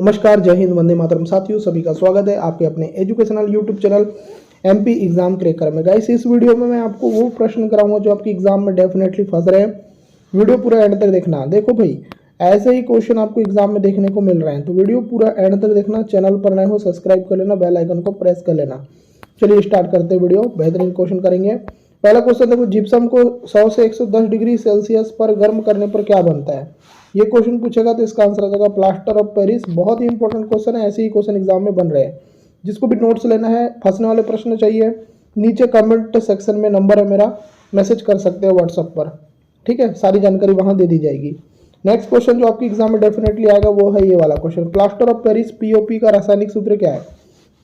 नमस्कार, जय हिंद, वंदे मातरम। साथियों, सभी का स्वागत है आपके अपने educational YouTube channel MP exam cracker में। गाइस, इस वीडियो में मैं आपको वो प्रश्न कराऊंगा जो आपकी एग्जाम में डेफिनेटली फंस रहे हैं। वीडियो पूरा एंड तक देखना। देखो भाई, ऐसे ही क्वेश्चन आपको एग्जाम में देखने को मिल रहे हैं, तो वीडियो पूरा एंड तक देखना। चैनल पर नए हो सब्सक्राइब कर लेना, बेल आइकन को प्रेस कर लेना। चलिए स्टार्ट करते हैं वीडियो। बेहतरीन क्वेश्चन करेंगे। पहला क्वेश्चन देखो, जिप्सम को 100 से 110 डिग्री सेल्सियस पर गर्म करने पर क्या बनता है? ये क्वेश्चन पूछेगा तो इसका आंसर आ जाएगा प्लास्टर ऑफ पेरिस। बहुत ही इंपॉर्टेंट क्वेश्चन है, ऐसे ही क्वेश्चन एग्जाम में बन रहे हैं। जिसको भी नोट्स लेना है, फंसने वाले प्रश्न चाहिए, नीचे कमेंट सेक्शन में नंबर है मेरा, मैसेज कर सकते हो व्हाट्सएप पर। ठीक है, सारी जानकारी वहां दे दी जाएगी। नेक्स्ट क्वेश्चन जो आपकी एग्जाम में डेफिनेटली आएगा वो है ये वाला question, plaster of Paris POP का रासायनिक सूत्र क्या है?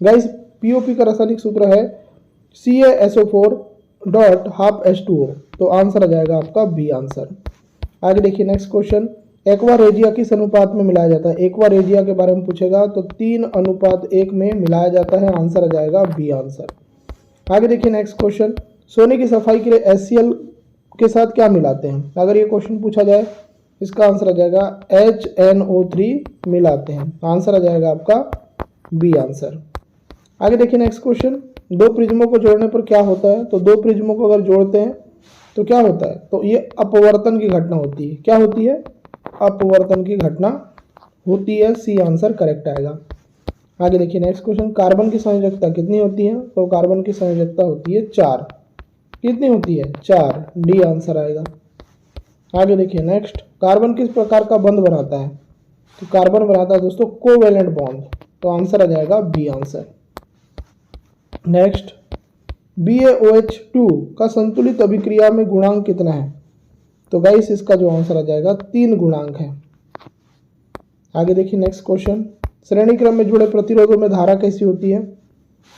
गाइस, पीओपी का रासायनिक सूत्र है CaSO4.12H2O। तो आंसर आ जाएगा आपका बी आंसर। आगे देखिए नेक्स्ट क्वेश्चन, एक्वा रेजिया किस अनुपात में मिलाया जाता है? एक्वा रेजिया के बारे में पूछेगा तो 3:1 में मिलाया जाता है। आंसर आ जाएगा बी आंसर। आगे देखिए नेक्स्ट क्वेश्चन, सोने की सफाई के लिए HCl के साथ क्या मिलाते हैं? अगर ये क्वेश्चन पूछा जाए, इसका आंसर आ जाएगा HNO3 मिलाते हैं। आंसर आ जाएगा आपका बी आंसर। आगे देखिए नेक्स्ट क्वेश्चन, दो प्रिज्मों को जोड़ने पर क्या होता है? तो दो प्रिज्मों को अगर जोड़ते हैं तो क्या होता है? तो ये अपवर्तन की घटना होती है। क्या होती है? अपवर्तन की घटना होती है। सी आंसर करेक्ट आएगा। आगे देखिए नेक्स्ट क्वेश्चन, कार्बन की संयोजकता कितनी होती है? तो कार्बन की संयोजकता होती है 4। कितनी होती है? 4। डी आंसर आएगा। आगे देखिए नेक्स्ट, कार्बन किस प्रकार का बंध बनाता है? तो कार्बन बनाता है दोस्तों कोवेलेंट बॉन्ड। तो आंसर आ जाएगा बी आंसर। नेक्स्ट, BaOH2 का संतुलित अभिक्रिया में गुणांक कितना है? तो गाइस, इसका जो आंसर आ जाएगा 3 गुणांक है। आगे देखिए नेक्स्ट क्वेश्चन, श्रेणी क्रम में जुड़े प्रतिरोधों में धारा कैसी होती है?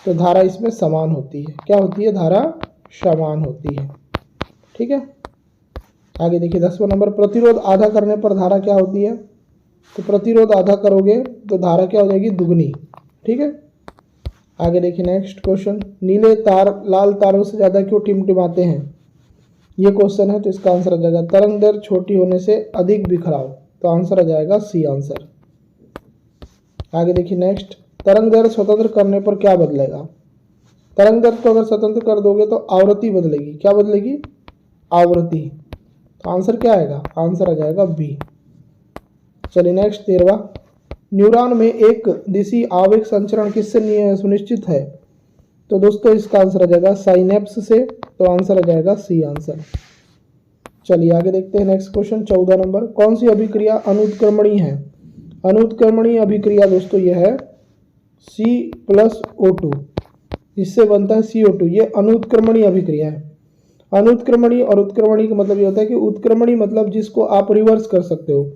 तो धारा इसमें समान होती है। क्या होती है? धारा समान होती है। ठीक है। आगे देखिए 10वां नंबर, प्रतिरोध आधा करने पर धारा क्या होती है? तो प्रतिरोध आधा करोगे तो धारा क्या हो जाएगी? दुगनी। ठीक है। आगे देखिए नेक्स्ट क्वेश्चन, नीले तार लाल तारों से ज़्यादा क्यों टिमटिमाते हैं? ये क्वेश्चन है, तो इसका आंसर आ जाएगा तरंग दैर्ध्य छोटी होने से अधिक बिखराव। तो आंसर आ जाएगा सी आंसर। आगे देखिए नेक्स्ट, तरंग दैर्ध्य स्वतंत्र करने पर क्या बदलेगा? तरंग दैर्ध्य को अगर स्वतंत्र कर दोगे तो आवृत्ति बदलेगी। क्या बदलेगी? आवृत्ति। तो आंसर क्या आएगा? आंसर आ जाएगा बी। चलिए नेक्स्ट 13वां, न्यूरॉन में एक दिशी आवेग संचरण किससे सुनिश्चित है? तो दोस्तों इसका आंसर आ जाएगा साइनेप्स से। तो आंसर आ जाएगा सी आंसर। चलिए आगे देखते हैं नेक्स्ट क्वेश्चन 14 नंबर, कौन सी अभिक्रिया अनुत्क्रमणीय है? अनुत्क्रमणीय अभिक्रिया दोस्तों यह है C+O2। इससे बनता है CO2। ये अनुत्क्रमणीय अभिक्रिया है। अनुत्क्रमणीय और उत्क्रमणीय का मतलब ये होता है कि उत्क्रमणीय मतलब जिसको आप रिवर्स कर सकते हो,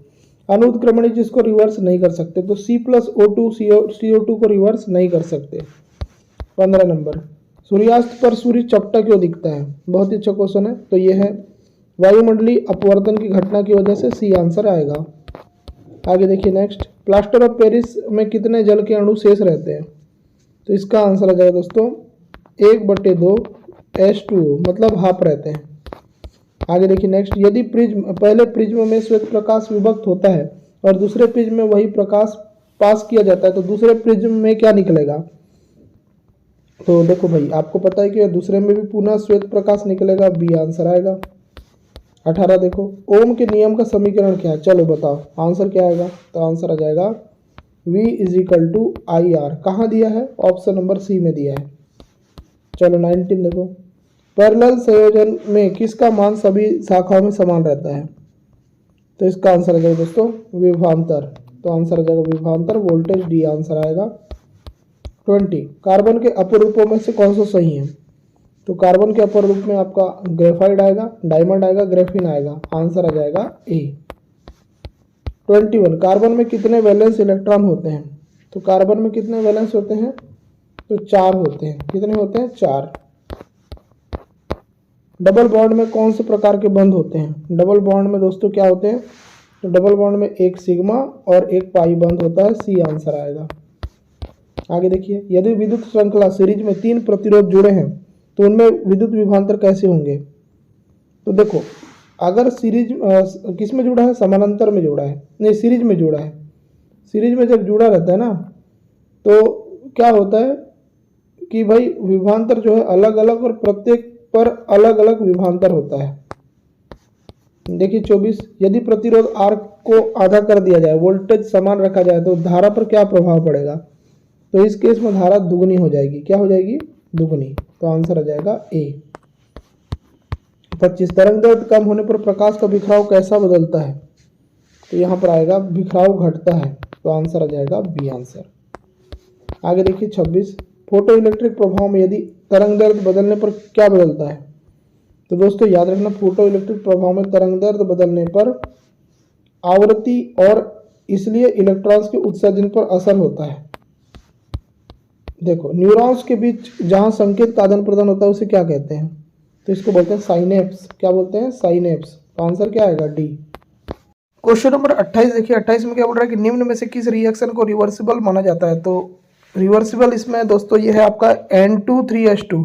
अनुत्क्रमणीय जिसको रिवर्स नहीं कर सकते। तो C+O2 CO2 को रिवर्स नहीं कर सकते। 15 नंबर, सूर्यास्त पर सूर्य चपटा क्यों दिखता है? बहुत ही अच्छा क्वेश्चन है। तो ये है वायुमंडलीय अपवर्तन की घटना की वजह से। सी आंसर आएगा। आगे देखिए नेक्स्ट, प्लास्टर ऑफ पेरिस में कितने जल के अणु शेष रहते हैं? तो इसका आंसर आ जाएगा दोस्तों 1/2 H2O, मतलब हाफ रहते हैं। आगे देखिए नेक्स्ट, यदि पहले प्रिज्म में श्वेत प्रकाश विभक्त होता है और दूसरे प्रिज्म में वही प्रकाश पास किया जाता है तो दूसरे प्रिज्म में क्या निकलेगा? तो देखो भाई, आपको पता है कि दूसरे में भी पुनः श्वेत प्रकाश निकलेगा। बी आंसर आएगा। 18 देखो, ओम के नियम का समीकरण क्या है? चलो बताओ आंसर क्या आएगा? तो आंसर आ जाएगा V = IR। कहाँ दिया है? ऑप्शन नंबर सी में दिया है। चलो 19 देखो, पैरेलल संयोजन में किसका मान सभी शाखाओं में समान रहता है? तो इसका आंसर आ जाएगा दोस्तों विभवांतर। तो आंसर आ जाएगा विभवांतर वोल्टेज। डी आंसर आएगा। 20, कार्बन के अपर रूपों में से कौन सा सही है? तो कार्बन के अपर रूप में आपका ग्रेफाइट आएगा, डायमंड आएगा, ग्रेफिन आएगा। आंसर आ जाएगा ए। 21, कार्बन में कितने वैलेंस इलेक्ट्रॉन होते हैं? तो कार्बन में कितने वैलेंस होते हैं? तो 4 होते हैं। कितने होते हैं? 4। डबल बॉन्ड में कौन से प्रकार के बंध होते हैं? डबल बॉन्ड में दोस्तों क्या होते हैं? तो डबल बॉन्ड में एक सिग्मा और एक पाई बंध होता है। सी आंसर आएगा। आगे देखिए, यदि विद्युत श्रृंखला सीरीज में 3 प्रतिरोध जुड़े हैं तो उनमें विद्युत विभवांतर कैसे होंगे? तो देखो, अगर सीरीज किस में जुड़ा है? समानांतर में जुड़ा है, नहीं सीरीज में जुड़ा है। सीरीज में जब जुड़ा रहता है ना तो क्या होता है कि भाई विभवांतर जो है अलग अलग और प्रत्येक पर अलग अलग विभवांतर होता है। देखिए 24, यदि प्रतिरोध R को आधा कर दिया जाए, वोल्टेज समान रखा जाए तो धारा पर क्या प्रभाव पड़ेगा? तो इस केस में धारा दुगनी हो जाएगी। क्या हो जाएगी? दुगनी। तो आंसर आ जाएगा ए। 25, तरंग दैर्ध्य कम होने पर प्रकाश का बिखराव कैसा बदलता है? तो यहाँ पर आएगा बिखराव घटता है। तो आंसर आ जाएगा बी आंसर। आगे देखिए 26, फोटो इलेक्ट्रिक प्रभाव में यदि तरंग दैर्ध्य बदलने पर क्या बदलता है? तो दोस्तों याद रखना, फोटो इलेक्ट्रिक प्रभाव में तरंग दैर्ध्य बदलने पर आवृत्ति और इसलिए इलेक्ट्रॉन्स के उत्सर्जन पर असर होता है। देखो न्यूरॉन्स के बीच जहां संकेत का आदान प्रदान होता है उसे क्या कहते हैं? तो इसको बोलते हैं साइनेप्स। क्या बोलते हैं? साइनेप्स। तो आंसर क्या आएगा? डी। क्वेश्चन नंबर 28 देखिए, 28 में क्या बोल रहा है कि निम्न में से किस रिएक्शन को रिवर्सिबल माना जाता है? तो रिवर्सिबल इसमें दोस्तों ये है आपका N2,3H2,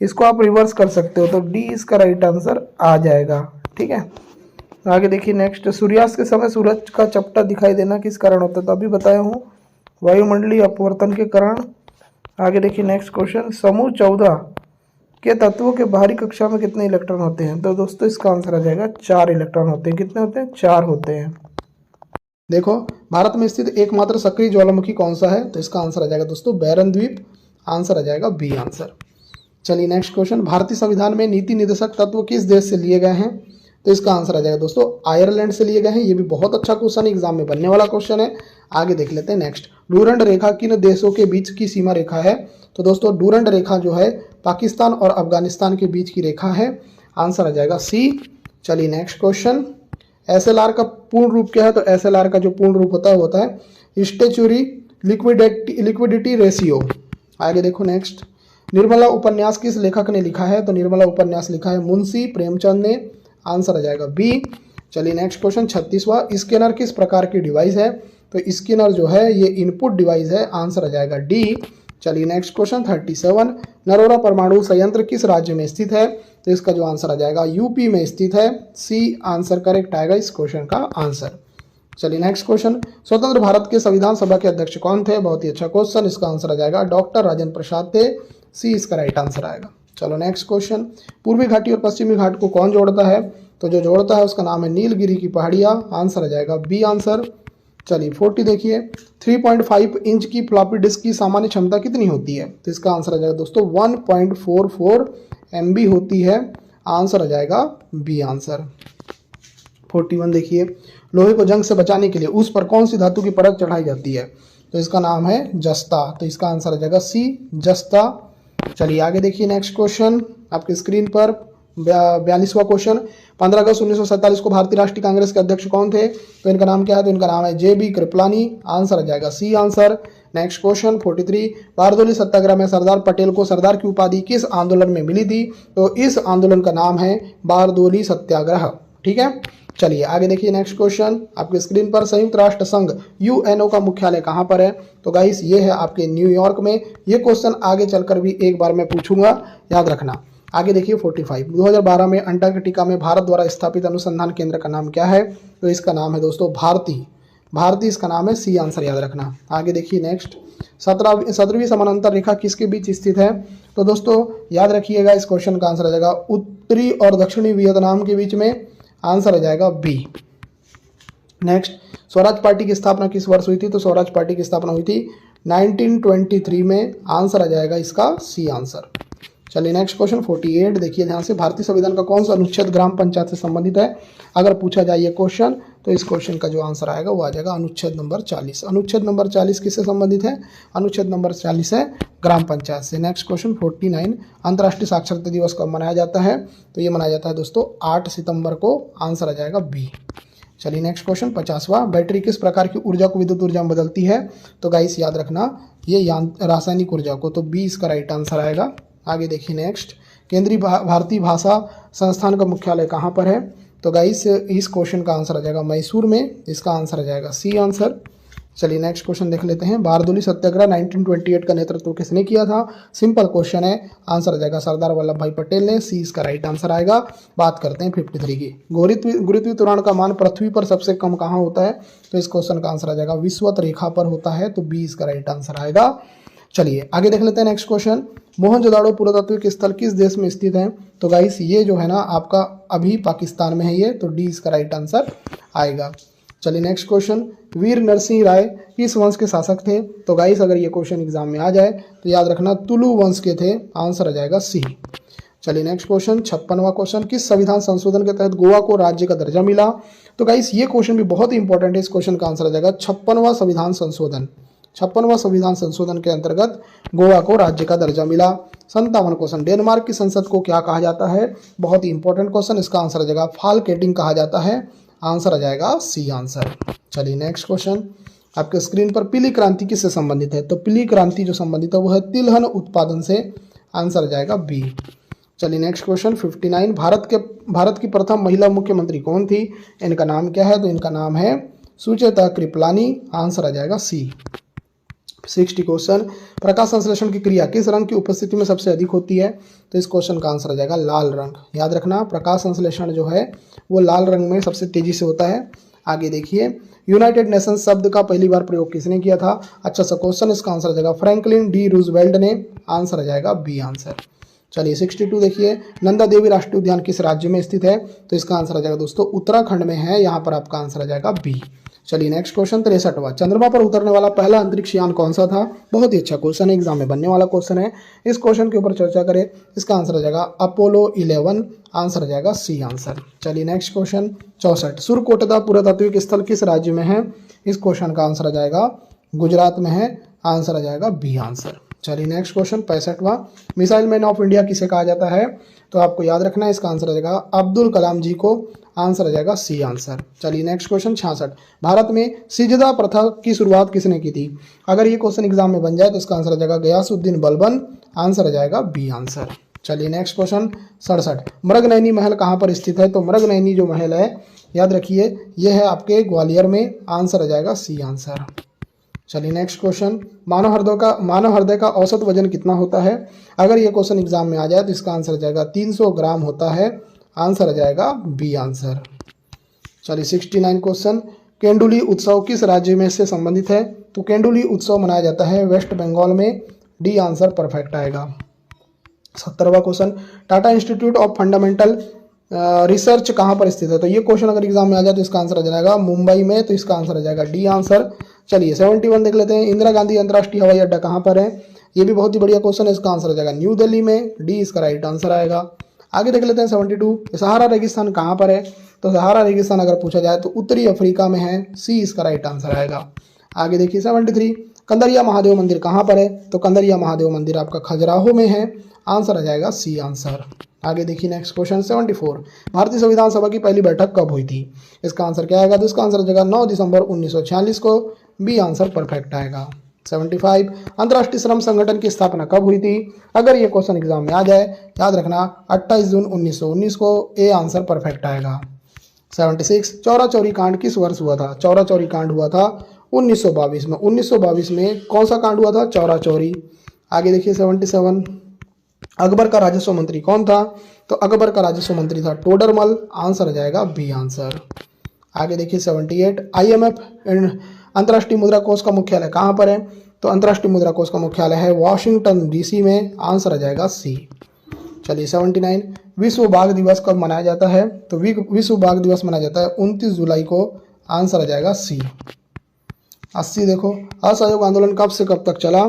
इसको आप रिवर्स कर सकते हो। तो डी इसका राइट आंसर आ जाएगा। ठीक है, आगे देखिए नेक्स्ट, सूर्यास्त के समय सूरज का चपटा दिखाई देना किस कारण होता है? तो अभी बताया हूँ, वायुमंडलीय अपवर्तन के कारण। आगे देखिए नेक्स्ट क्वेश्चन, समूह 14 के तत्वों के बाहरी कक्षा में कितने इलेक्ट्रॉन होते हैं? तो दोस्तों इसका आंसर आ जाएगा 4 इलेक्ट्रॉन होते हैं। कितने होते हैं? 4 होते हैं। देखो भारत में स्थित एकमात्र सक्रिय ज्वालामुखी कौन सा है? तो इसका आंसर आ जाएगा दोस्तों बैरन द्वीप। आंसर आ जाएगा बी आंसर। चलिए नेक्स्ट क्वेश्चन, भारतीय संविधान में नीति निर्देशक तत्व किस देश से लिए गए हैं? तो इसका आंसर आ जाएगा दोस्तों आयरलैंड से लिए गए हैं। ये भी बहुत अच्छा क्वेश्चन एग्जाम में बनने वाला क्वेश्चन है। आगे देख लेते हैं नेक्स्ट, डूरंड रेखा किन देशों के बीच की सीमा रेखा है? तो दोस्तों डूरंड रेखा जो है पाकिस्तान और अफगानिस्तान के बीच की रेखा है। आंसर आ जाएगा सी। चलिए नेक्स्ट क्वेश्चन, एसएलआर का पूर्ण रूप क्या है? तो एसएलआर का जो पूर्ण रूप होता है स्टैच्यूरी लिक्विडिटी रेशियो। आगे देखो नेक्स्ट, निर्मला उपन्यास किस लेखक ने लिखा है? तो निर्मला उपन्यास लिखा है मुंशी प्रेमचंद ने। आंसर आ जाएगा बी। चलिए नेक्स्ट क्वेश्चन 36वां, स्कैनर किस प्रकार की डिवाइस है? तो स्कैनर जो है ये इनपुट डिवाइस है। आंसर आ जाएगा डी। चलिए नेक्स्ट क्वेश्चन 37, नरोरा परमाणु संयंत्र किस राज्य में स्थित है? तो इसका जो आंसर आ जाएगा यूपी में स्थित है। सी आंसर करेक्ट आएगा इस क्वेश्चन का आंसर। चलिए नेक्स्ट क्वेश्चन, स्वतंत्र भारत के संविधान सभा के अध्यक्ष कौन थे? बहुत ही अच्छा क्वेश्चन, इसका आंसर आ जाएगा डॉक्टर राजेंद्र प्रसाद थे। सी इसका राइट आंसर आएगा। चलो नेक्स्ट क्वेश्चन, पूर्वी घाटी और पश्चिमी घाट को कौन जोड़ता है? तो जो जोड़ता है उसका नाम है नीलगिरी की पहाड़ियाँ। आंसर आ जाएगा बी आंसर। चलिए 40 देखिए, 3.5 इंच की फ्लॉपी डिस्क की सामान्य क्षमता कितनी होती है? तो इसका आंसर आ जाएगा दोस्तों 1.44 MB होती है। आंसर आ जाएगा बी आंसर। 41 देखिए, लोहे को जंग से बचाने के लिए उस पर कौन सी धातु की परत चढ़ाई जाती है? तो इसका नाम है जस्ता। तो इसका आंसर आ जाएगा सी जस्ता। चलिए आगे देखिए नेक्स्ट क्वेश्चन आपके स्क्रीन पर 42वां क्वेश्चन, 15 अगस्त 1947 को भारतीय राष्ट्रीय कांग्रेस के अध्यक्ष कौन थे? तो इनका नाम क्या है? तो इनका नाम है JB कृपलानी। आंसर आ जाएगा C answer. Next question 43, Bardoli Satyagraha में सरदार पटेल को सरदार की उपाधि किस आंदोलन में मिली थी? तो इस आंदोलन का नाम है बारदोली सत्याग्रह। ठीक है, चलिए आगे देखिए नेक्स्ट क्वेश्चन आपके स्क्रीन पर, संयुक्त राष्ट्र संघ UNO का मुख्यालय कहाँ पर है? तो गाइस ये है आपके न्यूयॉर्क में। ये क्वेश्चन आगे चलकर भी एक बार मैं पूछूंगा, याद रखना। आगे देखिए 45, 2012 में अंटार्कटिका में भारत द्वारा स्थापित अनुसंधान केंद्र का नाम क्या है? तो इसका नाम है दोस्तों भारती इसका नाम है। सी आंसर याद रखना। आगे देखिए नेक्स्ट, 17वीं समानांतर रेखा किसके बीच स्थित है? तो दोस्तों याद रखिएगा इस क्वेश्चन का आंसर आ जाएगा उत्तरी और दक्षिणी वियतनाम के बीच में। आंसर आ जाएगा बी। नेक्स्ट, स्वराज पार्टी की स्थापना किस वर्ष हुई थी? तो स्वराज पार्टी की स्थापना हुई थी 1923 में। आंसर आ जाएगा इसका सी आंसर। चलिए नेक्स्ट क्वेश्चन 48 देखिए ध्यान से, भारतीय संविधान का कौन सा अनुच्छेद ग्राम पंचायत से संबंधित है? अगर पूछा जाए ये क्वेश्चन तो इस क्वेश्चन का जो आंसर आएगा वो आ जाएगा अनुच्छेद नंबर 40। अनुच्छेद नंबर 40 किससे संबंधित है? अनुच्छेद नंबर 40 है ग्राम पंचायत से। नेक्स्ट क्वेश्चन 49, अंतर्राष्ट्रीय साक्षरता दिवस कब मनाया जाता है? तो ये मनाया जाता है दोस्तों 8 सितंबर को। आंसर आ जाएगा बी। चलिए नेक्स्ट क्वेश्चन 50वां, बैटरी किस प्रकार की ऊर्जा को विद्युत ऊर्जा में बदलती है? तो गाइस याद रखना ये रासायनिक ऊर्जा को। तो बी इसका राइट आंसर आएगा। आगे देखिए नेक्स्ट, केंद्रीय भारतीय भाषा संस्थान का मुख्यालय कहाँ पर है? तो गाइस इस क्वेश्चन का आंसर आ जाएगा मैसूर में। इसका आंसर आ जाएगा सी आंसर। चलिए नेक्स्ट क्वेश्चन देख लेते हैं। बारदोली सत्याग्रह 1928 का नेतृत्व किसने किया था? सिंपल क्वेश्चन है, आंसर आ जाएगा सरदार वल्लभ भाई पटेल ने। सी इसका राइट आंसर आएगा। बात करते हैं 53 की। गुरुत्वीय त्वरण का मान पृथ्वी पर सबसे कम कहाँ होता है? तो इस क्वेश्चन का आंसर आ जाएगा विषुवत रेखा पर होता है, तो बी इसका राइट आंसर आएगा। चलिए आगे देख लेते हैं नेक्स्ट क्वेश्चन। मोहनजोदाड़ो पुरातात्विक स्थल किस देश में स्थित है? तो गाइस ये जो है ना आपका अभी पाकिस्तान में है ये, तो डी इसका राइट आंसर आएगा। चलिए नेक्स्ट क्वेश्चन। वीर नरसिंह राय किस वंश के शासक थे? तो गाइस अगर ये क्वेश्चन एग्जाम में आ जाए तो याद रखना तुलु वंश के थे, आंसर आ जाएगा सी। चलिए नेक्स्ट क्वेश्चन 56वां क्वेश्चन। किस संविधान संशोधन के तहत गोवा को राज्य का दर्जा मिला? तो गाइस ये क्वेश्चन भी बहुत ही इंपॉर्टेंट है। इस क्वेश्चन का आंसर आ जाएगा 56वां संविधान संशोधन। 56वां संविधान संशोधन के अंतर्गत गोवा को राज्य का दर्जा मिला। 57 क्वेश्चन। डेनमार्क की संसद को क्या कहा जाता है? बहुत ही इंपॉर्टेंट क्वेश्चन, इसका आंसर आ जाएगा फाल्केटिंग कहा जाता है, आंसर आ जाएगा सी आंसर। चलिए नेक्स्ट क्वेश्चन। आपके स्क्रीन पर पीली क्रांति किससे संबंधित है? तो पीली क्रांति जो संबंधित है वो है तिलहन उत्पादन से, आंसर आ जाएगा बी। चलिए नेक्स्ट क्वेश्चन 59। भारत की प्रथम महिला मुख्यमंत्री कौन थी? इनका नाम क्या है? तो इनका नाम है सुचेता कृपलानी, आंसर आ जाएगा सी। 60 क्वेश्चन। प्रकाश संश्लेषण की क्रिया किस रंग की उपस्थिति में सबसे अधिक होती है? तो इस क्वेश्चन का आंसर आ जाएगा लाल रंग। याद रखना प्रकाश संश्लेषण जो है वो लाल रंग में सबसे तेजी से होता है। आगे देखिए, यूनाइटेड नेशंस शब्द का पहली बार प्रयोग किसने किया था? अच्छा सा क्वेश्चन, इसका आंसर आ जाएगा फ्रैंकलिन डी रूजवेल्ट ने, आंसर आ जाएगा बी आंसर। चलिए 62 देखिए। नंदा देवी राष्ट्रीय उद्यान किस राज्य में स्थित है? तो इसका आंसर आ जाएगा दोस्तों उत्तराखंड में है, यहाँ पर आपका आंसर आ जाएगा बी। चलिए नेक्स्ट क्वेश्चन 63वां। चंद्रमा पर उतरने वाला पहला अंतरिक्ष यान कौन सा था? बहुत ही अच्छा क्वेश्चन है, एग्जाम में बनने वाला क्वेश्चन है। इस क्वेश्चन के ऊपर चर्चा करें, इसका आंसर आ जाएगा अपोलो 11, आंसर आ जाएगा सी आंसर। चलिए नेक्स्ट क्वेश्चन 64। सुरकोटदा पुरातात्विक स्थल किस राज्य में है? इस क्वेश्चन का आंसर आ जाएगा गुजरात में है, आंसर आ जाएगा बी आंसर। चलिए नेक्स्ट क्वेश्चन 65वां। मिसाइल मैन ऑफ इंडिया किसे कहा जाता है? तो आपको याद रखना है, इसका आंसर आ जाएगा अब्दुल कलाम जी को, आंसर आ जाएगा सी आंसर। चलिए नेक्स्ट क्वेश्चन 66। भारत में सिजदा प्रथा की शुरुआत किसने की थी? अगर ये क्वेश्चन एग्जाम में बन जाए तो इसका आंसर आ जाएगा गयासुद्दीन बलबन, आंसर आ जाएगा बी आंसर। चलिए नेक्स्ट क्वेश्चन 67। मृगनयनी महल कहाँ पर स्थित है? तो मृगनयनी जो महल है याद रखिए यह है आपके ग्वालियर में, आंसर आ जाएगा सी आंसर। चलिए नेक्स्ट क्वेश्चन। मानव हृदय का औसत वजन कितना होता है? अगर ये क्वेश्चन एग्जाम में आ जाए तो इसका आंसर आ जाएगा 300 ग्राम होता है, आंसर आ जाएगा बी आंसर। चलिए 69 क्वेश्चन। केंडुली उत्सव किस राज्य में से संबंधित है? तो केंडुली उत्सव मनाया जाता है वेस्ट बंगाल में, डी आंसर परफेक्ट आएगा। 70वां question. Tata institute of fundamental research कहाँ पर स्थित है? तो ये क्वेश्चन अगर एग्जाम में आ जाए तो इसका आंसर आ जाएगा मुंबई में, तो इसका आंसर आ जाएगा डी आंसर। चलिए 71 देख लेते हैं। इंदिरा गांधी अंतर्राष्ट्रीय हवाई अड्डा कहाँ पर है? ये भी बहुत ही बढ़िया क्वेश्चन है, इसका आंसर आ जाएगा न्यू दिल्ली में, डी इसका राइट आंसर आएगा। आगे देख लेते हैं 72। सहारा रेगिस्तान कहाँ पर है? तो सहारा रेगिस्तान अगर पूछा जाए तो उत्तरी अफ्रीका में है, सी इसका राइट आंसर आएगा। आगे देखिए 73। कंदरिया महादेव मंदिर कहाँ पर है? तो कंदरिया महादेव मंदिर आपका खजुराहो में है, आंसर आ जाएगा सी आंसर। आगे देखिए नेक्स्ट क्वेश्चन 74। भारतीय संविधान सभा की पहली बैठक कब हुई थी? इसका आंसर क्या आएगा? तो इसका आंसर आ जाएगा 9 दिसंबर 1946 को, बी आंसर परफेक्ट आएगा। 75। अंतर्राष्ट्रीय श्रम संगठन की स्थापना कब हुई थी? अगर ये क्वेश्चन एग्जाम में आ जाए याद रखना 28 जून 1919 को, ए आंसर परफेक्ट आएगा। 76। चौरा चौरी कांड किस वर्ष हुआ था? चौरा चौरी कांड हुआ था 1922 में। 1922 में कौन सा कांड हुआ था? चौरा चौरी। आगे देखिए 77। अकबर का राजस्व मंत्री कौन था? तो अकबर का राजस्व मंत्री था टोडरमल, आंसर आ जाएगा बी आंसर। आगे देखिए 78। IMF अंतर्राष्ट्रीय मुद्रा कोष का मुख्यालय कहाँ पर है? तो अंतर्राष्ट्रीय मुद्रा कोष का मुख्यालय है वॉशिंगटन DC में, आंसर आ जाएगा सी। चलिए 79। विश्व बाघ दिवस कब मनाया जाता है? तो विश्व बाघ दिवस मनाया जाता है 29 जुलाई को, आंसर आ जाएगा सी। 80 देखो। असहयोग आंदोलन कब से कब तक चला?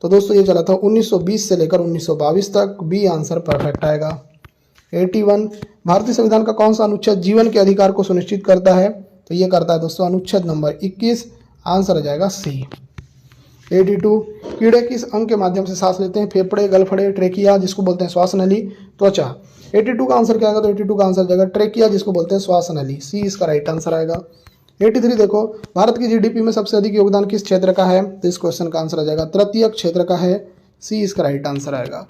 तो दोस्तों ये चला था 1920 से लेकर 1922 तक, बी आंसर परफेक्ट आएगा। 81। भारतीय संविधान का कौन सा अनुच्छेद जीवन के अधिकार को सुनिश्चित करता है? तो ये करता है दोस्तों अनुच्छेद नंबर 21, आंसर आ जाएगा सी। 82। कीड़े किस अंग के माध्यम से सांस लेते हैं? फेफड़े, गलफड़े, ट्रेकिया जिसको बोलते हैं श्वास नली, त्वचा। 82 का आंसर क्या आएगा? तो 82 का आंसर जाएगा ट्रेकिया जिसको बोलते हैं श्वास नली, सी इसका राइट आंसर आएगा। 83 देखो। भारत की GDP में सबसे अधिक योगदान किस क्षेत्र का है? तो इस क्वेश्चन का आंसर आ जाएगा तृतीयक क्षेत्र का है, सी इसका राइट आंसर आएगा।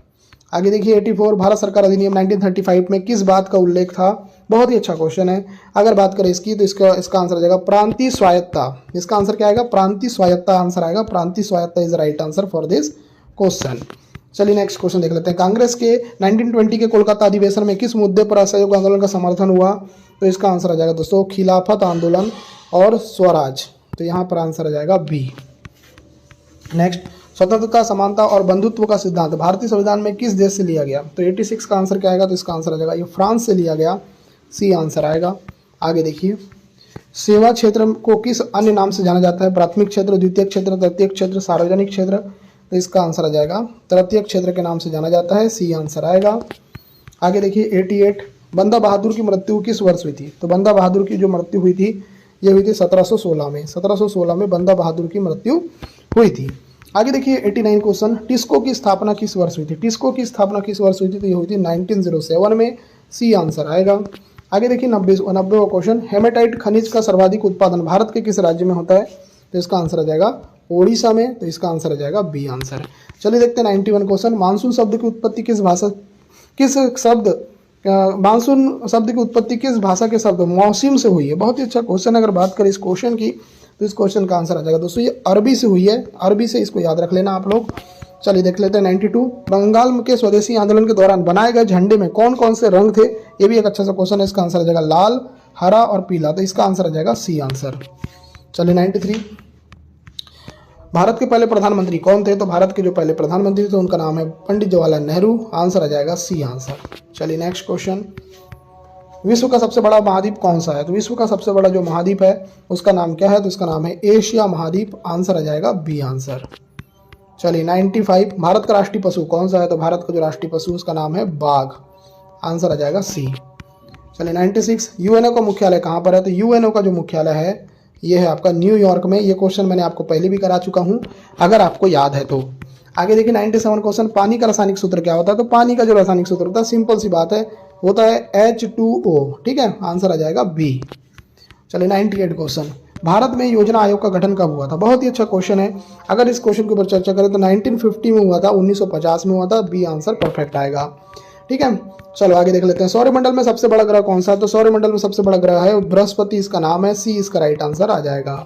आगे देखिए 84 भारत सरकार अधिनियम 1935 में किस बात का उल्लेख था? बहुत ही अच्छा क्वेश्चन है। अगर बात करें इसकी तो इसका आंसर आ जाएगा प्रांतीय स्वायत्ता। इसका आंसर क्या आएगा? प्रांतीय स्वायत्ता आंसर आएगा। प्रांतीय स्वायत्ता is right answer for this question. चलिए नेक्स्ट क्वेश्चन देख लेते हैं। कांग्रेस के 1920 के कोलकाता अधिवेशन में किस मुद्दे पर असहयोग आंदोलन का समर्थन हुआ? तो इसका आंसर आ जाएगा दोस्तों खिलाफत आंदोलन और स्वराज। तो यहाँ पर आंसर आ जाएगा बी। नेक्स्ट, स्वतंत्रता, समानता और बंधुत्व का सिद्धांत भारतीय संविधान में किस देश से लिया गया? तो 86 का आंसर क्या आएगा? तो इसका आंसर आ जाएगा ये फ्रांस से लिया गया। सी आंसर आएगा। आगे देखिए, सेवा क्षेत्र को किस अन्य नाम से जाना जाता है? प्राथमिक क्षेत्र, द्वितीय क्षेत्र, तृतीय क्षेत्र, सार्वजनिक क्षेत्र। तो इसका आंसर आ जाएगा तृतीय क्षेत्र के नाम से जाना जाता है। सी आंसर आएगा। आगे देखिए 88, बंदा बहादुर की मृत्यु किस वर्ष हुई थी? तो बंदा बहादुर की जो मृत्यु हुई थी ये हुई थी 1716 में। 1716 में बंदा बहादुर की मृत्यु हुई थी। आगे देखिए 89 क्वेश्चन, टिस्को की स्थापना किस वर्ष हुई थी? टिस्को की स्थापना किस वर्ष हुई थी? तो ये हुई थी 1907 में। सी आंसर आएगा। आगे देखिए 90वां क्वेश्चन, हेमेटाइट खनिज का सर्वाधिक उत्पादन भारत के किस राज्य में होता है? तो इसका आंसर आ जाएगा ओडिशा में। तो इसका आंसर आ जाएगा बी आंसर। चलिए देखते हैं 91 क्वेश्चन, मानसून शब्द की उत्पत्ति मानसून शब्द की उत्पत्ति किस भाषा के शब्द मौसिम से हुई है? बहुत ही अच्छा क्वेश्चन। अगर बात करें इस क्वेश्चन की तो इस क्वेश्चन का आंसर आ जाएगा दोस्तों ये अरबी से हुई है। अरबी से, इसको याद रख लेना आप लोग। चलिए देख लेते हैं 92, बंगाल के स्वदेशी आंदोलन के दौरान बनाए गए झंडे में कौन कौन से रंग थे? ये भी एक अच्छा सा क्वेश्चन है। इसका आंसर आ जाएगा लाल, हरा और पीला। तो इसका आंसर आ जाएगा सी आंसर। चलिए 93, भारत के पहले प्रधानमंत्री कौन थे? तो भारत के जो पहले प्रधानमंत्री थे उनका नाम है पंडित जवाहरलाल नेहरू। आंसर आ जाएगा सी आंसर। चलिए नेक्स्ट क्वेश्चन, विश्व का सबसे बड़ा महाद्वीप कौन सा है? तो विश्व का सबसे बड़ा जो महाद्वीप है उसका नाम क्या है? तो इसका नाम है एशिया महाद्वीप। आंसर आ जाएगा बी आंसर। चलिए 95, भारत का राष्ट्रीय पशु कौन सा है? तो भारत का जो राष्ट्रीय पशु उसका नाम है बाघ। आंसर आ जाएगा सी। चलिए 96, यूएनओ का मुख्यालय कहाँ पर है? तो यूएनओ का जो मुख्यालय है ये है आपका न्यूयॉर्क में। ये क्वेश्चन मैंने आपको पहले भी करा चुका हूँ अगर आपको याद है तो। आगे देखिए 97 क्वेश्चन, पानी का रासायनिक सूत्र क्या होता है? तो पानी का जो रासायनिक सूत्र होता है सिंपल सी बात है, होता है H2O। ठीक है, आंसर आ जाएगा बी। चलिए 98 क्वेश्चन, भारत में योजना आयोग का गठन कब हुआ था? बहुत ही अच्छा क्वेश्चन है। अगर इस क्वेश्चन के ऊपर चर्चा करें तो 1950 में हुआ था, 1950 में हुआ था। बी आंसर परफेक्ट आएगा। ठीक है, चलो आगे देख लेते हैं। सौरमंडल में सबसे बड़ा ग्रह कौन सा है? तो सौरमंडल में सबसे बड़ा ग्रह है बृहस्पति, इसका नाम है। सी इसका राइट आंसर आ जाएगा।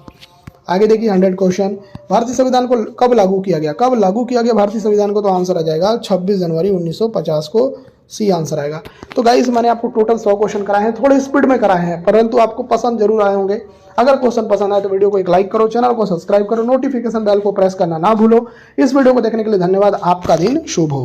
आगे देखिए 100 क्वेश्चन, भारतीय संविधान को कब लागू किया गया? कब लागू किया गया भारतीय संविधान को? तो आंसर आ जाएगा 26 जनवरी 1950 को। सी आंसर आएगा। तो गाइस मैंने आपको टोटल 100 क्वेश्चन कराए हैं, थोड़े स्पीड में कराए हैं परंतु आपको पसंद जरूर आए होंगे। अगर क्वेश्चन पसंद आए तो वीडियो को एक लाइक करो, चैनल को सब्सक्राइब करो, नोटिफिकेशन बेल को प्रेस करना ना भूलो। इस वीडियो को देखने के लिए धन्यवाद। आपका दिन शुभ हो।